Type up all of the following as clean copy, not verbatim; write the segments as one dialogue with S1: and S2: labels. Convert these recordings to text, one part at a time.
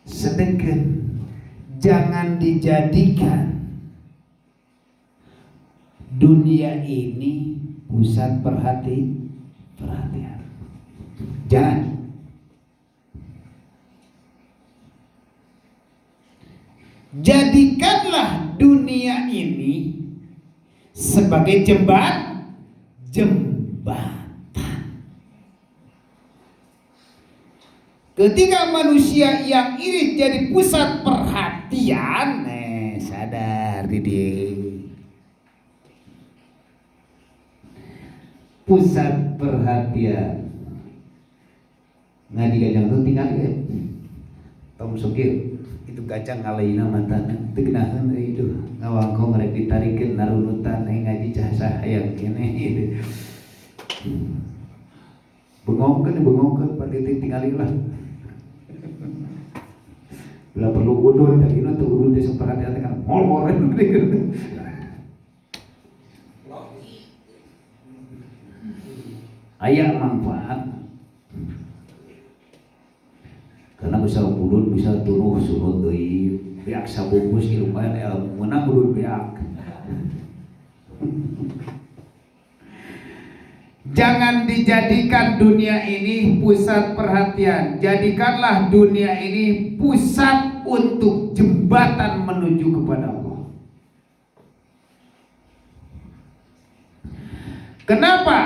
S1: Sedangkan jangan dijadikan dunia ini pusat perhatian. Jangan. Jadikanlah dunia ini sebagai jembatan. Ketika manusia yang ini jadi pusat perhatian, sadar diri. Pusat perhatian. Ngadi gajang tuh tinggal ya. Tom sugih itu gajang ngalaina mantana teu geunaheun itu ngawangko ngarek ditarikeun narunutan ngaji cahasa hayang keneh. Bengongkeun pati tinggalin lah. Bila perlu udun tadi itu tuh udun desa perhatian kan mol-molen gitu. Aya manfaat karena bisa udun bisa tunuh sunut deui beak sabungkus ieu ilmu meunang udun beak. Jangan dijadikan dunia ini pusat perhatian. Jadikanlah dunia ini pusat untuk jembatan menuju kepada Allah. Kenapa?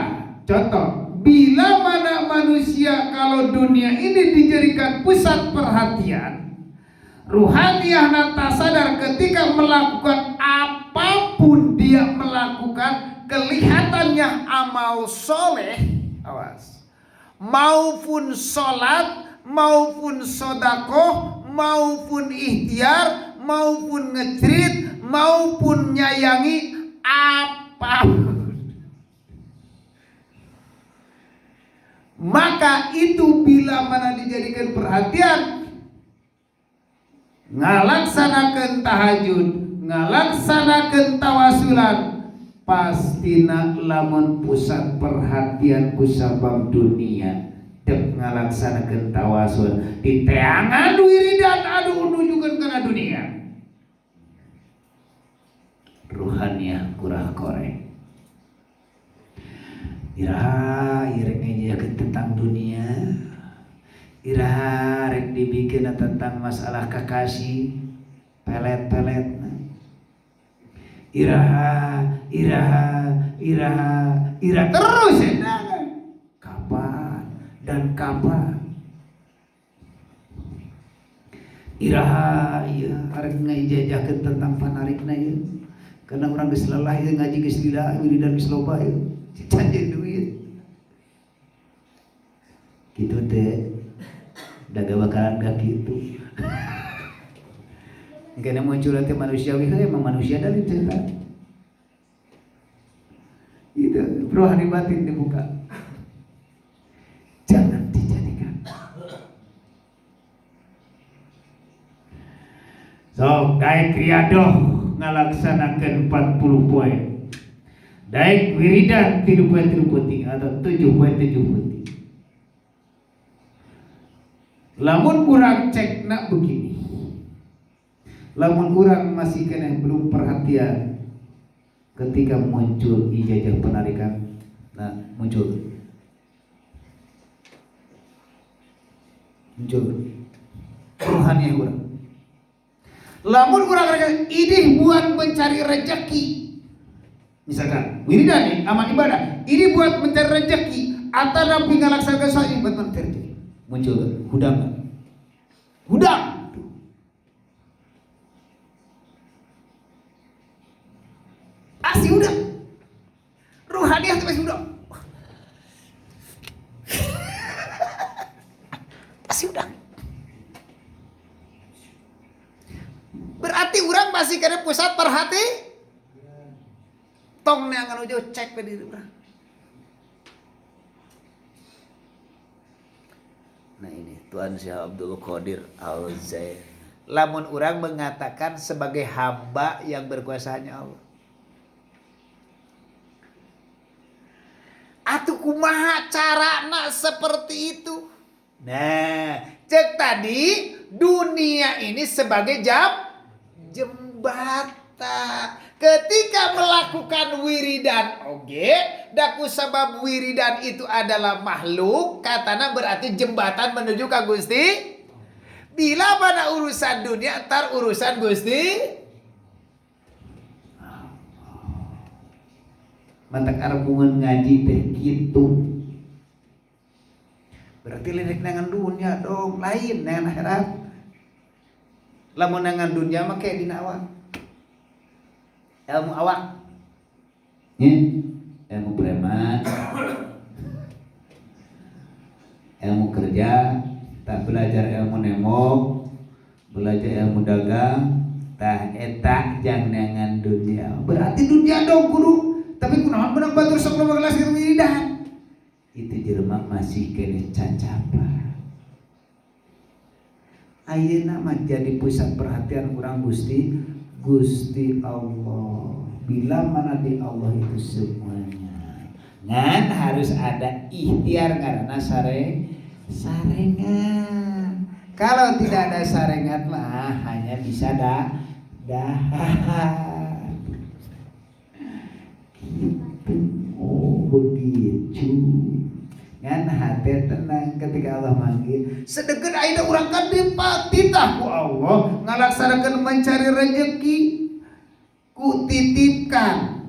S1: Contoh, bila mana manusia kalau dunia ini dijadikan pusat perhatian, ruhaniyah tak sadar ketika melakukan apapun dia melakukan kelihatannya amal soleh, awas, maupun sholat, maupun sodakoh, maupun ikhtiar, maupun ngejrit, maupun nyayangi apapun, maka itu bila mana dijadikan perhatian, ngalaksanakeun tahajud, ngalaksanakeun tawasulan, pastina lamun pusat perhatian kusabab dunia dek ngalaksanakeun tawasul di teangan wiridan adu nujukeun kana dunia, ruhaniyah kurang korek. Iraha irek ngajiakeun tentang dunia, iraha rek dibikeun tentang masalah kakasih pelet-pelet. Iraha terus ya. Kapan dan kapan? Iraha ya arek ngajajakeun tentang panarikna ya. Karena orang geus lelah ya ngaji geus wiridan geus loba ya. Cicanjeun duit. Kitu teh daga bakalan gak kitu. Karena muncul nanti manusiawi, emang manusia dari cerita itu rohani batin dibuka. Jangan dijadikan. So, daek riadoh ngalaksanakeun 40 poin. Daek wiridan 3 poin atau 7 poin. Lamun kurang cekna begini. Lamun kurang masih kena belum perhatian ketika muncul ijazah penarikan, nah muncul rohani kurang. Lamun kurang ini buat mencari rezeki, misalkan wiridan nih amal ibadah, ini buat mencari rezeki atau nabi ngalaksanakeun salat buat mencari rezeki, muncul hudang. Asih udah ruhaniah masih udah asih udah berarti orang masih kena pusat perhati tong neangan ujo cek ke diri orang. Nah ini Tuan Syekh Abdul Qadir Al-Zain, lamun orang mengatakan sebagai hamba yang berkuasa hanya Allah, atuh kumaha carana seperti itu? Nah, cek tadi dunia ini sebagai jembatan. Ketika melakukan wiridan daku sabab wiridan itu adalah makhluk, katana berarti jembatan menuju ke Gusti. Bila pada urusan dunia, ntar urusan Gusti. Mata arabungan ngaji teh gitu. Berarti lirik dengan dunia dong, lain dengan akhirat. Lamun dengan dunia mah kayak dina awak. Ilmu awak. Ilmu preman. Ilmu kerja, tak belajar ilmu nemok, belajar ilmu dagang, tak etak jang dengan dunia. Berarti dunia dong guru. Tapi kunaon benang batur sok gelas wiridan. Itu jelema masih kene cacapan. Ayeuna mah jadi pusat perhatian orang Gusti Allah. Bila mana di Allah itu semuanya. Ngan harus ada ikhtiar karena sarengan. Kalau tidak ada sarengan mah hanya bisa Oh begitu. Ngan hati tenang ketika Allah manggil. Sedeket aida urang kadimpa titah ku Allah ngalaksanakeun mencari rezeki. Ku titipkan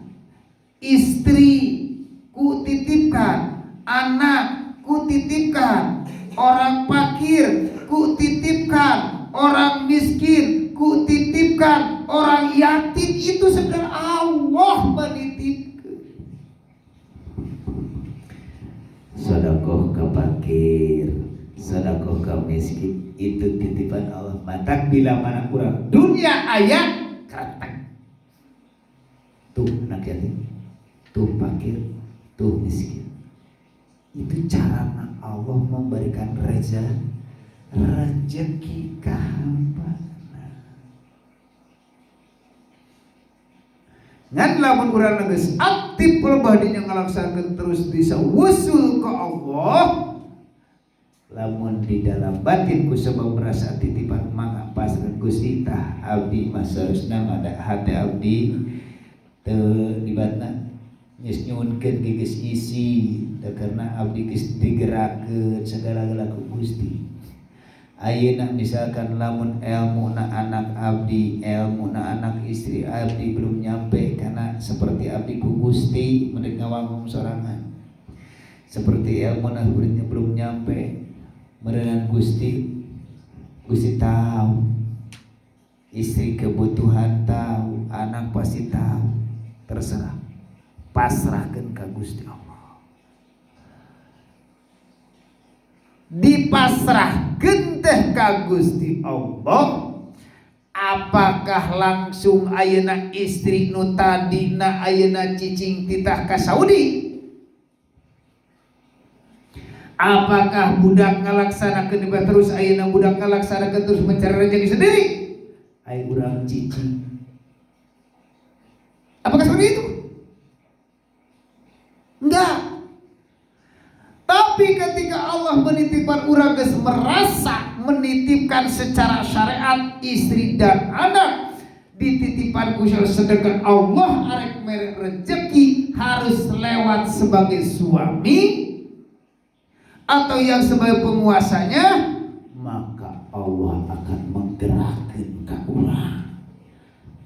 S1: istri, ku titipkan anak, ku titipkan orang fakir, ku titipkan orang miskin, ku titipkan orang yatim. Itu sedang Allah menitipkan. Sedekah ke fakir, sedekah ke miskin, itu titipan Allah. Matak bila mana kurang dunia ayat keratak. Tuh anak yatim, tuh fakir, tuh miskin. Itu cara Allah memberikan rezeki ke hamba. Ngan lamun urang geus aktif lebah dinya ngalaksanakeun terus bisa wusul ke Allah. Lamun di dalam batin ku sebab merasa titipan mangga pasrah Gusti tah abdi masarusna ngada hate abdi teu libatna geus nyuhunkeun geus isi teh karena abdi geus digerakeun segala-gala ku Gusti. Ayeuna misalkan lamun ilmuna anak abdi, ilmuna anak istri abdi belum nyampe karena seperti abdi ku Gusti mendeuk ngawangum sorangan. Seperti ilmuna muridnya belum nyampe merenang Gusti tahu. Istri kebutuhan tahu, anak pasti tahu. Terserah. Pasrahkeun ka Gusti Allah. Dipasrahkeun teh ka Gusti Allah. Apakah langsung ayeuna istri nu tadina ayeuna cicing titah ka Saudi? Apakah budak ngalaksanakeun ibadah terus ayeuna budak ngalaksanakeun terus mencari rezeki sendiri? Ai urang cicing. Apakah seperti itu? Enggak. Tapi ketika Allah menitipkan urang geus merasa menitipkan secara syariat istri dan anak, dititipan kusal sedekah Allah arek mere rezeki harus lewat sebagai suami atau yang sebagai penguasanya, maka Allah akan menggerakkan ka urang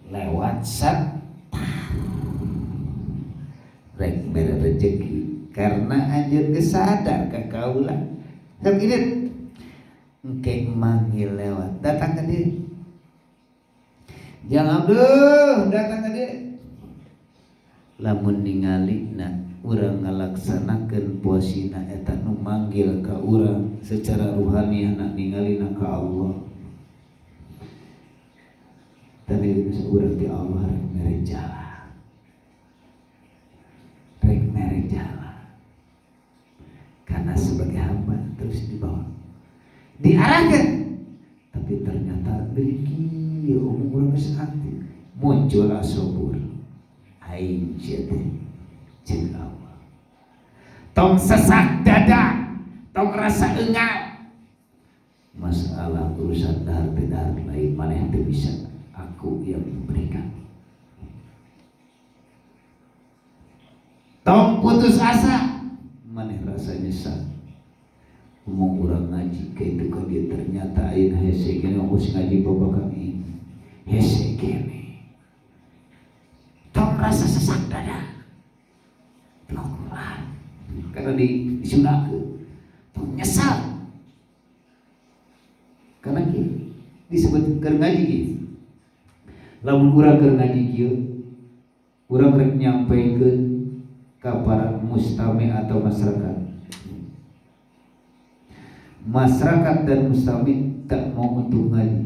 S1: lewat setar rek mere rezeki. Karena anjir kesadar ke kaula. Dan ini engke manggil lewat datang ke dia. Jangan datang ke dia. Lamun ningalina urang ngalaksanakeun posina eta nu manggil ka urang secara ruhaniah ningalina ka Allah. Tapi urang ti Allah rek mere jalan. Rek mere jalan. Karena sebagai hamba terus dibawa diarahkan, tapi ternyata beki umur kesehati muncul asobur aing jete jeung Allah tong sesak dada tong rasa engal masalah urusan dahar lain mana yang bisa aku yang memberikan. Tong putus asa mana rasanya nyesal. Ngomong orang ngaji kayak itu kan dia ternyata ain hese kene aku ngaji bapak kami hese kene. Tong rasa sesak dada. Al-Quran karena disunahkeun. Tong nyesal. Karena disebut keur ngaji kieu. Lamun urang keur ngaji kieu, urang rek nyampaikeun ka para mustami atau masyarakat. Masyarakat dan mustami tak mau untuk ngaji.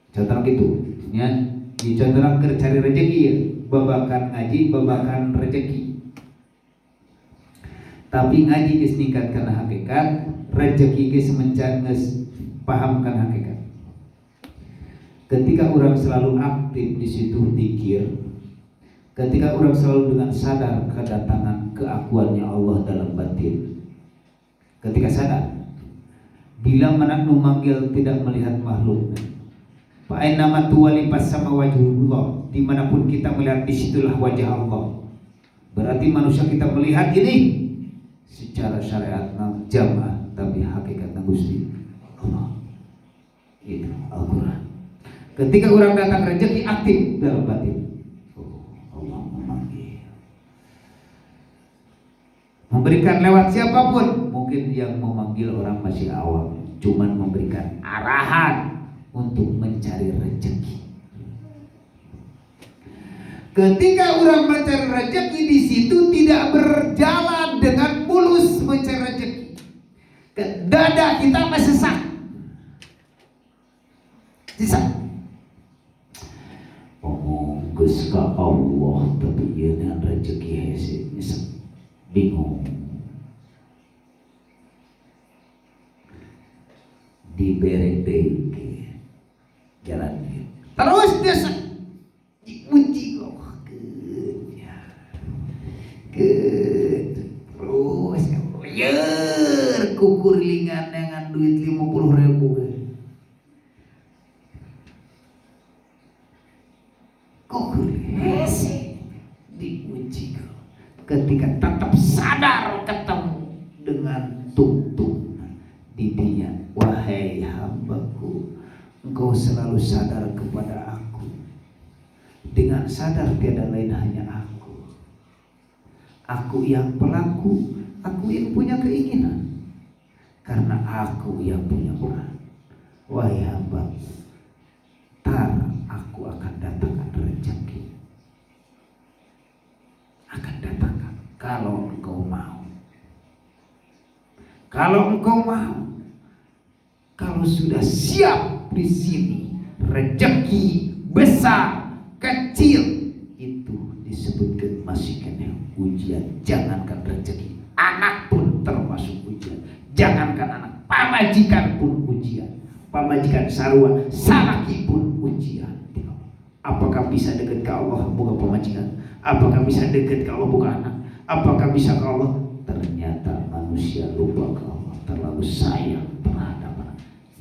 S1: Contoh gitu, ya. Di contoh keur cari rezeki ya, babakan ngaji, babakan rezeki. Tapi ngaji geus ningkatkeun hakikat, rezeki geus geus pahamkan hakikat. Ketika orang selalu aktif di situ zikir, ketika orang selalu dengan sadar kedatangan keakuannya Allah dalam batin, ketika sadar, bila mana nu manggil tidak melihat makhluk, fa aina tuwali sama wajhullah, dimanapun kita melihat disitulah wajah Allah. Berarti manusia kita melihat ini secara syariat jamaah, tapi hakikatnya Gusti Allah. Itu Al-Quran. Ketika orang datang rezeki aktif dalam batin. Allah memanggil. Memberikan lewat siapapun. Mungkin yang memanggil orang masih awam, cuman memberikan arahan untuk mencari rezeki. Ketika orang mencari rezeki di situ tidak berjalan dengan mulus mencari rezeki. Dada kita masih sesak. Sisa. Ngomong geus ka Allah tapi ieu na rezeki hese nyesek. Bingung. Dibere deui jalan terus desa diuji kok terus yer kukur lingan dengan duit 50.000 kukur hese diuji ketika tetap sadar ketemu dengan tuntunan didinya. Wahai hambaku, engkau selalu sadar kepada aku. Dengan sadar tiada lain hanya aku. Aku yang pelaku, aku yang punya keinginan. Karena aku yang punya peran. Wahai hambaku, tar aku akan datangkan rezeki. Akan datangkan kalau engkau mau. Kalau engkau mau. Kalau sudah siap di sini, rezeki besar, kecil itu disebutkan masih kena ujian. Jangankan rezeki, anak pun termasuk ujian. Jangankan anak, pamajikan pun ujian. Pamajikan sarua, salaki pun ujian. Apakah bisa dekat ke Allah bukan pamajikan? Apakah bisa dekat ke Allah bukan anak? Apakah bisa ke Allah? Ternyata manusia lupa ke Allah, terlalu sayang terhadap.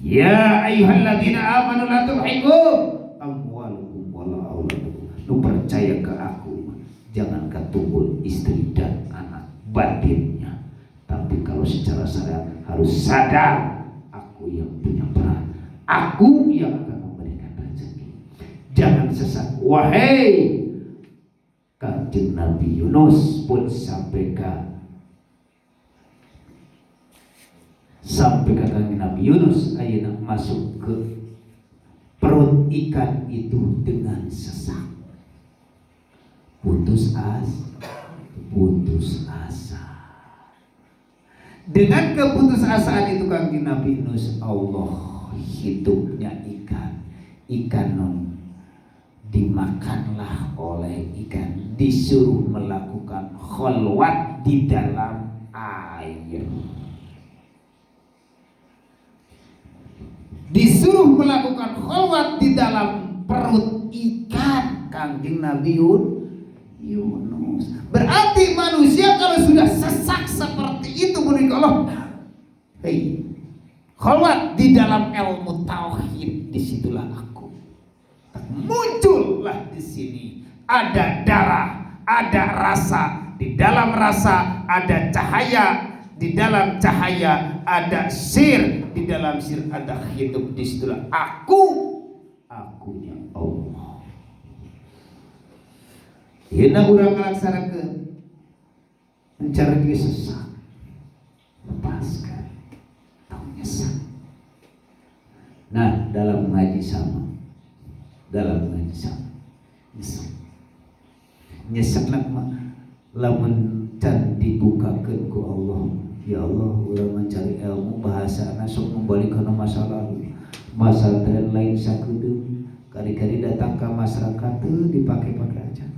S1: Ya ayyuhalladzina amanu la tulhikum amwalukum wala auladukum. Lu percaya ke aku, jangan ketumbul istri dan anak batinnya. Tapi kalau secara syariat harus sadar, aku yang punya peran, aku yang akan memberikan rezeki. Jangan sesat. Wahai Kanjeng Nabi Yunus pun sampai kata Nabi Yunus ayeuna masuk ke perut ikan itu dengan sesak. Putus asa. Dengan keputusasaan itu Kanjeng Nabi Yunus, Allah hidupnya ikan non dimakanlah oleh ikan, disuruh melakukan khalwat di dalam air. Disuruh melakukan khalwat di dalam perut ikan Kanjeng Nabi Yunus. Berarti manusia kalau sudah sesak seperti itu menurut Allah, hei, khalwat di dalam ilmu tauhid, disitulah aku. Muncullah di sini ada darah, ada rasa, di dalam rasa ada cahaya, di dalam cahaya ada sir, di dalam sir ada hidup. Disitulah akunya Allah. Hina urang ngalaksanakeun mencari dia sesat, lepaskan, tahu nyesat. Nah, dalam ngaji sama, nyesat lamun can dibukakeun ku Allah. Ya Allah, urang mencari ilmu bahasa sok membalik kana masa lalu. Masa tren lain sakudu, kali-kali datang ke masyarakat tuh dipakai-pakai aja.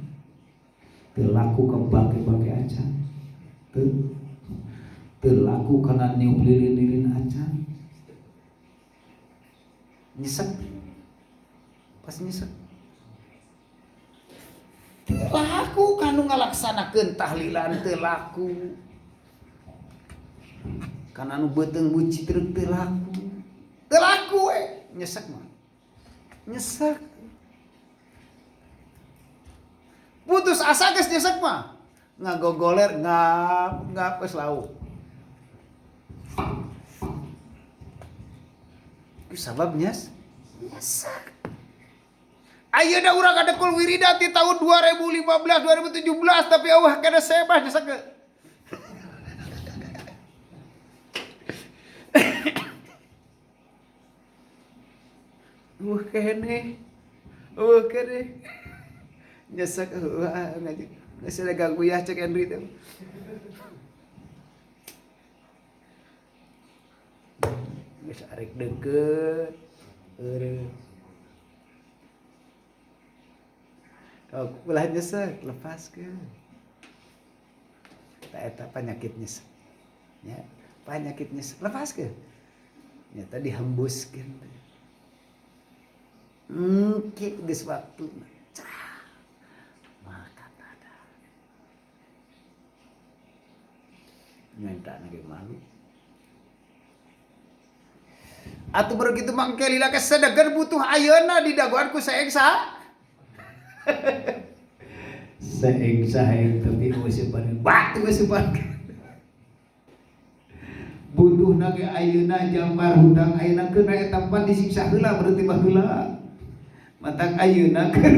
S1: Teu laku kepake-pake aja. Teu laku kana niup lilin-lilin aja. Nyesek. Pas nyesek. Teu laku kanu ngalaksanakeun tahlilan teu laku. Karena anu beuteung buci teu laku nyesek mah. Nyesek. Putus asa geus nyesek mah. Ngagogoler ngap geus lauk. Ku sabab nyesek. Ayeuna urang kadekul wirida ti tahun 2015 2017 tapi eueuh kada sebah nyesek. Kene nyesek ngaji geus ada ganggu ya cek Henry teh. Geus arek deukeut eureun. Oh, ulah nyesek lepaskeun. Eta penyakit nyesek. Ya, penyakit nyesek lepaskeun. Nyata dihembuskeun. Geus waktuna. Maka tada. Nyata nage malu. Atuh begitu mangke lila kesedegan butuh ayeuna di dagoan ku saeng saha? Saeng saha tapi usipan batu usipan. Butuh nage ayeuna jambar hutang ayeuna keun aya tampan disiksa heula berarti mah heula. Matang ayeuna keur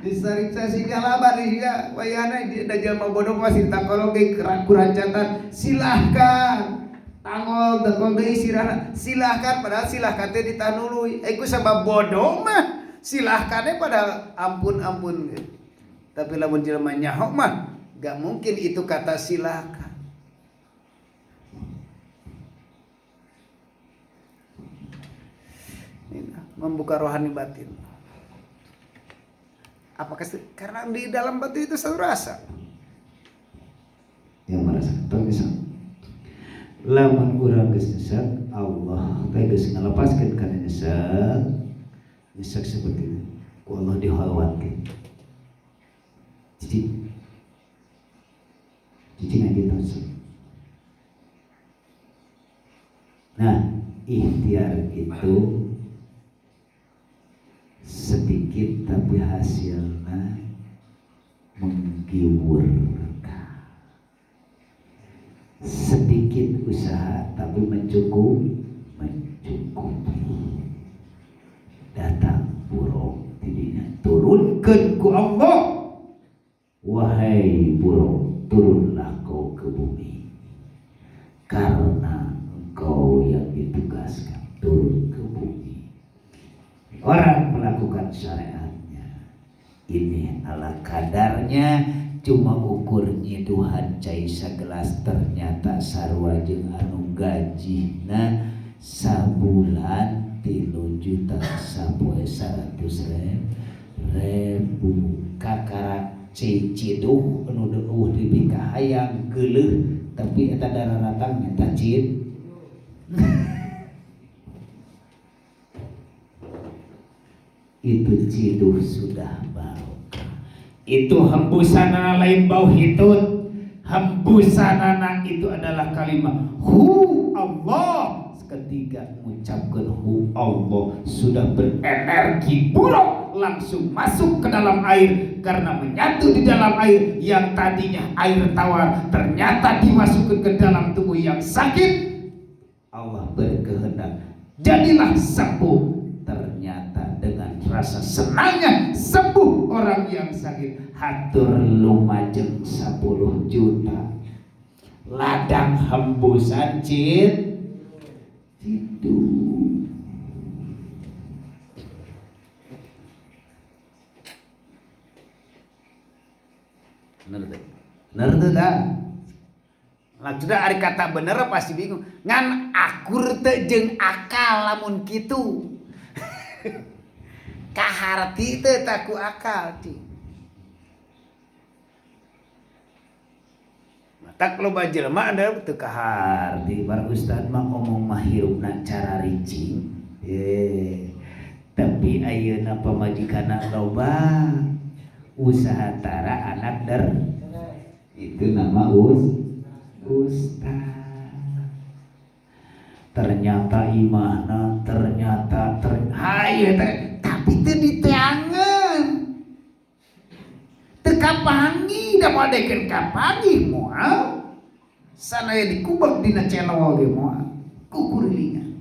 S1: disariksa sigala bari siga wayahna da jalma bodoh masih takolong ge kurancatan silahkan tangol dekol deui sirahna silahkan padahal silahkan teh ditanului ku sabab bodoh mah silahkan padahal ampun tapi lamun jelema nyaho mah gak mungkin itu kata silahkan. Membuka rohani batin. Apakah karena di dalam batu itu satu rasa yang merasa bisa lamun urang geus nyesek Allah teh geus ngalepaskeun kana nyesek seperti itu ku Allah dihalwatkeun jadi gitu. Nah ikhtiar itu sedikit tapi hasilnya menggiurkan. Sedikit usaha tapi mencukupi. Datang burung tidinya turunkan ku Allah. Wahai burung, turunlah kau ke bumi. Karena engkau yang ditugaskan turun ke bumi. Orang melakukan syariatnya ini ala kadarnya cuma ukur nyiduhan cai sagelas ternyata sarua jeung anu gajina sabulan 3 juta sapoe 100.000 kakarak ciciduh anu deueuh dipika hayang geuleuh tapi eta dararatang eta cid itu ciduh sudah bau. Itu hembusanana lain bau hitut. Hembusanana itu adalah kalimat Hu Allah. ketika mengucapkan hu Allah sudah berenergi buruk langsung masuk ke dalam air, karena menyatu di dalam air yang tadinya air tawar ternyata dimasukkan ke dalam tubuh yang sakit. Allah berkehendak jadilah sembuh. Ternyata dengan rasa senangnya sembuh orang yang sakit. Hatur lumajeng 10 juta. Ladang hembusan cit itu. Bener tuh dah. Maksudnya ari kata bener pasti bingung. Ngan akur teu jeung akal lamun kitu. Kaharti teu taku akal ti. Tak loba jelema anda teu kaharti. Para ustad mah ngomong mah hirupna cara ricing. Tapi ayeuna pamajikanna loba. Usaha tara anak der. Itu nama ustad. Ternyata imahna ternyata tapi teu diteangeun. Teu kapangi da modekeun kapangi moal. Sanaya dikubek dina channel ge moal. Kukurilingan.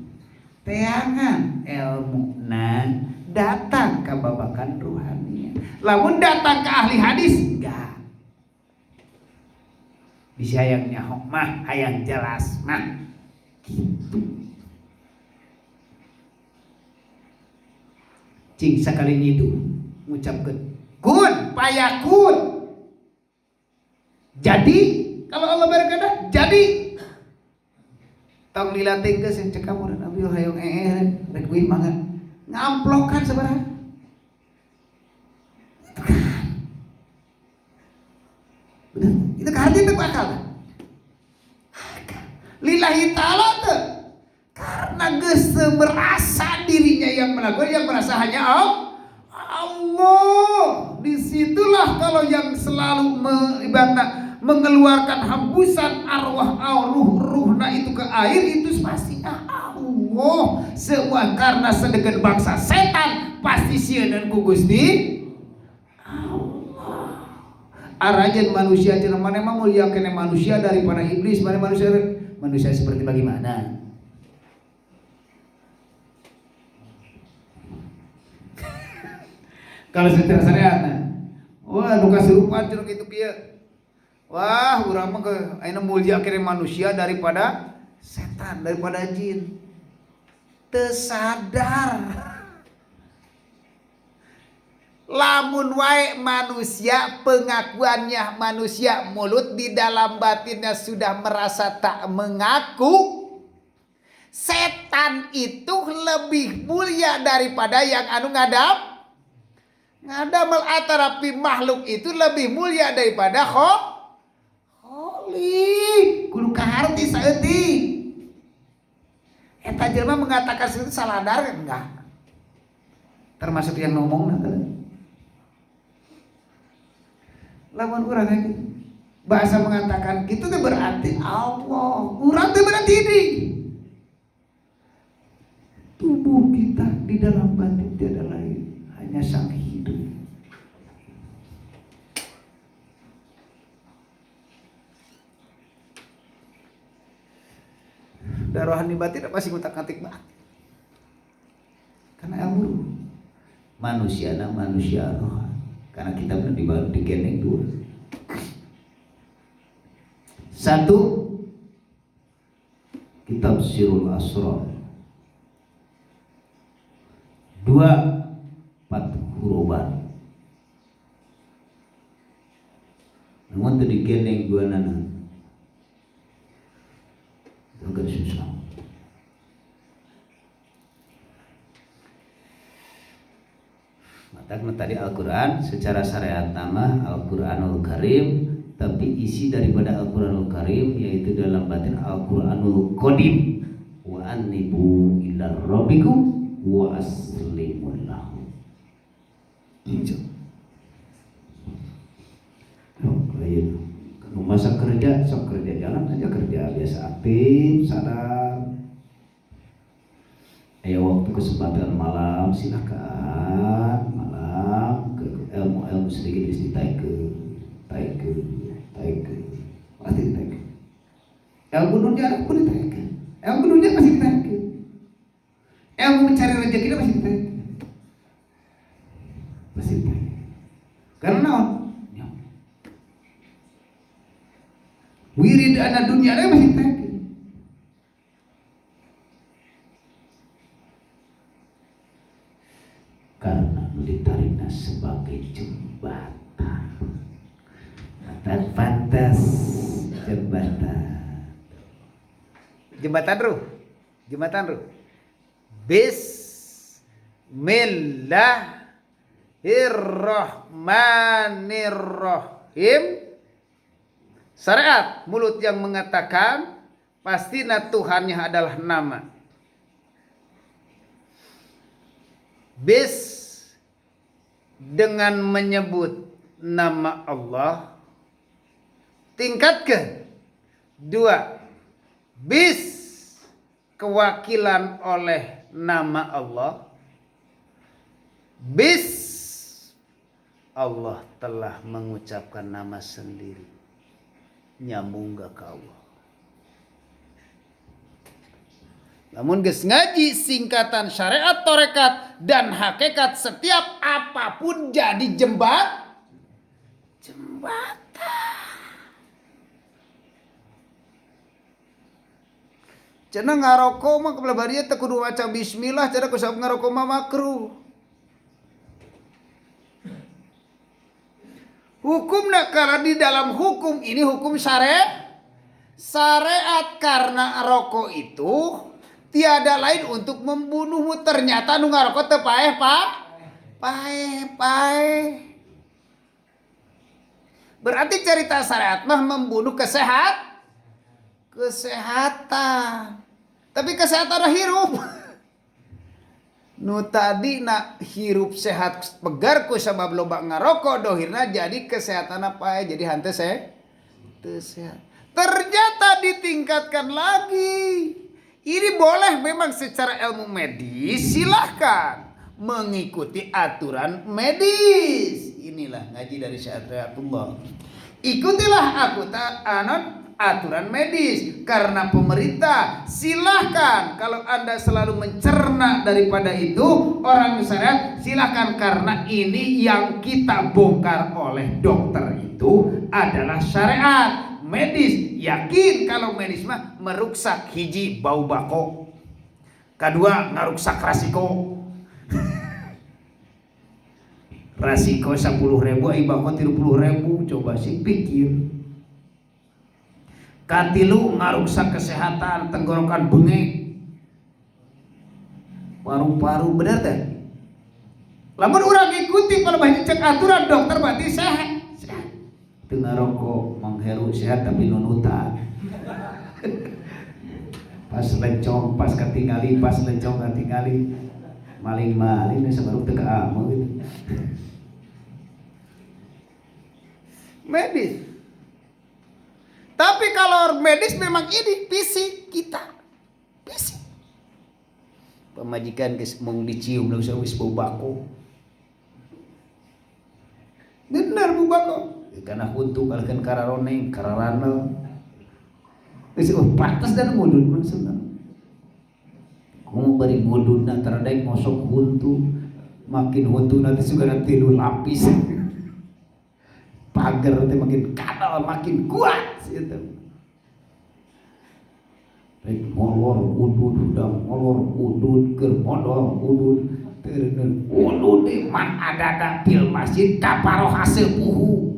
S1: Teangan ilmuna datang ka babakan rohani. Lamun datang ke ahli hadis enggak. Bisa hayang nyahok mah, hayang jelas mah. Gitu. Cing sakali nyidu ngucapkeun kun payakun. Jadi kalau Allah berkehendak jadi. Tong dilatih geus cek kamu dan abi hayang rek wih mangga. Ngamplokan sabaraha. Bener? Itu kahati itu akal. Lillahi ta'ala tuh. Karena geus merasa dirinya yang melakukan, yang merasa hanya Allah. Disitulah kalau yang selalu mengeluarkan hembusan arwah ruhna itu ke air, itu pasti Allah. Semua karena sedegan bangsa setan pasti sieun ku Gusti arajan manusia cenah mana mah muliakeun manusia daripada iblis. Mana manusia seperti bagaimana? Kalau secara syariat, wah nu kasurupan cenah kitu kieu. Wah, urang mah ayeuna muliakeun manusia daripada setan, daripada jin. Teu sadar. Lamun wae manusia pengakuannya manusia mulut di dalam batinnya sudah merasa tak mengaku. Setan itu lebih mulia daripada yang anu ngadamel atarapi makhluk itu lebih mulia daripada kholi. Kudu kaharti saeutik. Eta jelema mengatakan itu saladar enggak? Termasuk yang ngomong lawan urang gitu. Bahasa mengatakan gitu itu berarti Allah. Urang itu berarti ini. Tubuh kita di dalam batin tiada lain, hanya sang hidup. Dan rohani batin pasti ngutak-ngatik batin. Karena ilmu manusia roh. Karena kita benar digendeng dua. Satu, kitab Sirul Asrar. Dua, Fathuroban. Namun itu digendeng dua nana. Agak susah. Tadi Al-Quran secara syariat nama Al-Quranul Karim, tapi isi daripada Al-Quranul Karim yaitu dalam batin Al-Quranul Qadim. Wa anibu ila rabbikum wa aslimu lahu. Kalau masa kerja, sok kerja jalan aja kerja biasa aktif, sadar. Ayo waktu kesempatan malam silakan malam ke ilmu sedikit ditaike pasti ditaike. Ilmu dunia pun ditaike. Ilmu dunia pasti ditaike. Ilmu mencari rezeki pasti ditaike. Pasti ditaike. Karena wirid anak dunia pasti ditaike. Karena ditariknya sebagai jembatan. Pantas jembatan ruh. Bismillahirrahmanirrahim. Syariat mulut yang mengatakan pastinya Tuhannya adalah nama. Bis dengan menyebut nama Allah. Tingkatkan. 2. Bis kewakilan oleh nama Allah. Bis Allah telah mengucapkan nama sendiri. Nyambung gak ke Allah. Namun geus ngaji singkatan syariat torekat dan hakikat setiap apapun jadi jembatan. Cenah ngarokok mah kebelah teu kudu maca bismillah, cenah kusab ngarokok mah makruh. Hukumna karena di dalam hukum ini hukum syariat karena rokok itu tiada lain untuk membunuhmu. Ternyata nu ngarokok teu paeh paeh. Berarti cerita syariat mah membunuh kesehatan. Tapi kesehatan hirup. Nu tadi nak hirup sehat pegar ku sabab loba ngarokok dohirna jadi kesehatan apa ya? Jadi hante sehat. Ternyata ditingkatkan lagi. Ini boleh memang secara ilmu medis, silahkan mengikuti aturan medis. Inilah ngaji dari Syariatullah. Ikutilah aturan medis karena pemerintah. Silahkan kalau Anda selalu mencerna daripada itu orang syariat, silahkan karena ini yang kita bongkar oleh dokter itu adalah syariat. Medis, yakin kalau medis mah meruksak hiji bau bako, kedua ngaruksak rasiko. Rasiko 10.000 bako 30.000, coba sih pikir. Katilu ngaruksak kesehatan tenggorokan bengek, paru-paru, bener teh. Lamun urang ikuti pada banyak cek aturan dokter berarti sehat. Tengah rokok mengheru sehat tapi nunutan. Pas lencong pas ketinggali maling sebaru teu kaameu gitu. Medis. Tapi kalau medis memang ini fisik kita. Fisik. Pemajikan geus mung dicium lu wis bau bako. Bener bau bako. Karena huntu kalkan kararoneng, kararana. Wis pantas dan mudun maksudna. Kamu bari mudun antara daek ngosok huntu. Makin huntu nanti suka nanti lu lapis. Pagar teh makin kadal makin kuat gitu. Baik molor udud udang molor udud keur modal udud teureun udud man ada pil masjid kaparo hasil puhu.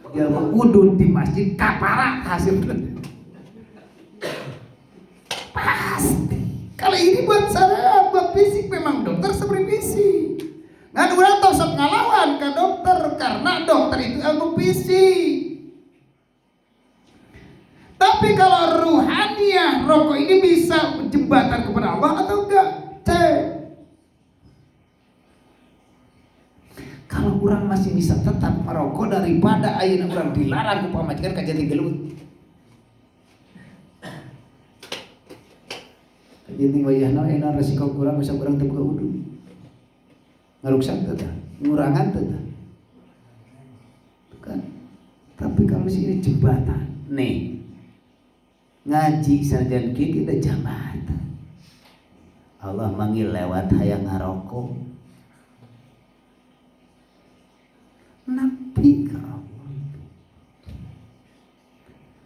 S1: Dia udud di masjid kapara hasil. Pasti. Kalau ini buat saya buat fisik memang dokter seperti fisik. Ngan urang tong sok ngalawan ke dokter karena dokter itu ilmu fisik. Tapi kalau ruhaniah rokok ini bisa jembatan kepada Allah atau enggak? Cek. Kalau orang masih bisa tetap merokok daripada ayeuna orang dilarang ku pamajikan ka jati gelut. Jadi wayahna enak resiko kurang bisa kurang teu buka wudu. Ngaruksak teh, ngurangan teh. Kan. Tapi kalau sini jembatan, nih ngaji sarjan kieu teh jambatan. Allah manggil lewat hayang ngarokok. Nabi kau.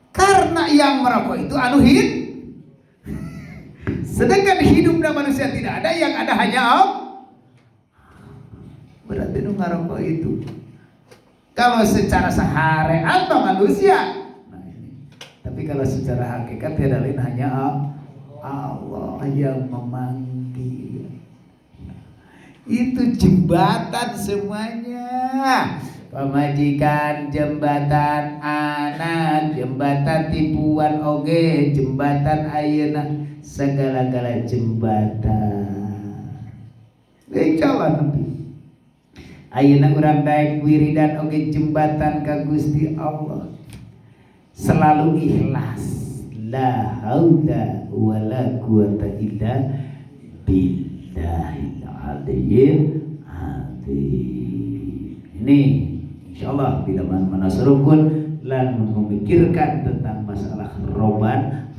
S1: Karena yang merokok itu anu hidup. Sedangkan hidupnya manusia tidak ada, yang ada hanya Allah. Berarti nu ngarokok itu. Kalau secara syariat manusia. Nah, ini. Tapi kalau secara hakikat tiada lain hanya Allah yang memanggil. Itu jembatan semuanya. Pemajikan, jembatan anak, jembatan tipuan oge, jembatan ayeuna, segala-gala jembatan. Jalan Nabi. Ayeuna urang daek wiridan oge jembatan ka Gusti Allah. Selalu ikhlas. La haula wala quwata illa billahil aliyyil azim. Ini insyaallah bila manasrukun lan memikirkan tentang masalah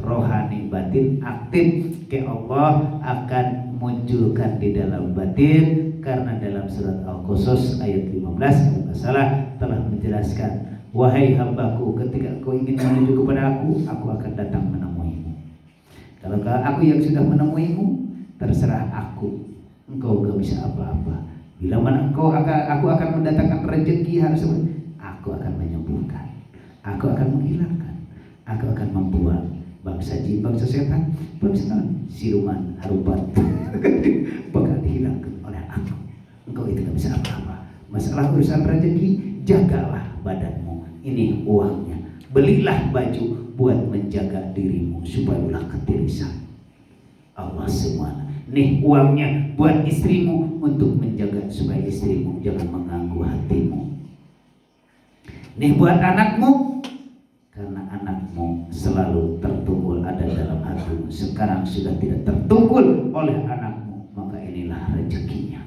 S1: rohani batin aktif ke Allah akan munculkan di dalam batin, karena dalam surat Al-Qasas ayat 15 kalau salah telah menjelaskan, wahai hambaku, ketika kau ingin menuju kepada aku akan datang menemuimu. Kalau aku yang sudah menemuimu, terserah aku, engkau gak bisa apa-apa. Bila mana aku akan mendatangkan rezeki, harus aku akan menyembuhkan, aku akan menghilangkan, aku akan membuat bangsa jin, bangsa setan, bangsa siluman, harupat bakal dihilangkan oleh aku. Engkau itu gak bisa apa-apa. Masalah urusan rezeki, jagalah badanmu. Ini uangnya. Belilah baju buat menjaga dirimu supaya ulah ketirisan. Allah semua. Nih uangnya buat istrimu untuk menjaga supaya istrimu jangan mengganggu hatimu. Nih buat anakmu, karena anakmu selalu tertunggul ada dalam hatimu. Sekarang sudah tidak tertunggul oleh anakmu, maka inilah rezekinya.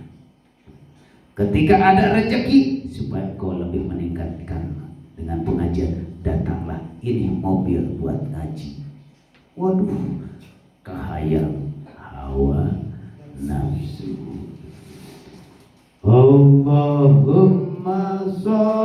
S1: Ketika ada rezeki, supaya kau lebih meningkatkan dengan pengajian, datanglah, ini mobil buat ngaji. Waduh, kahayal hawa nafsu. Allahumma sholli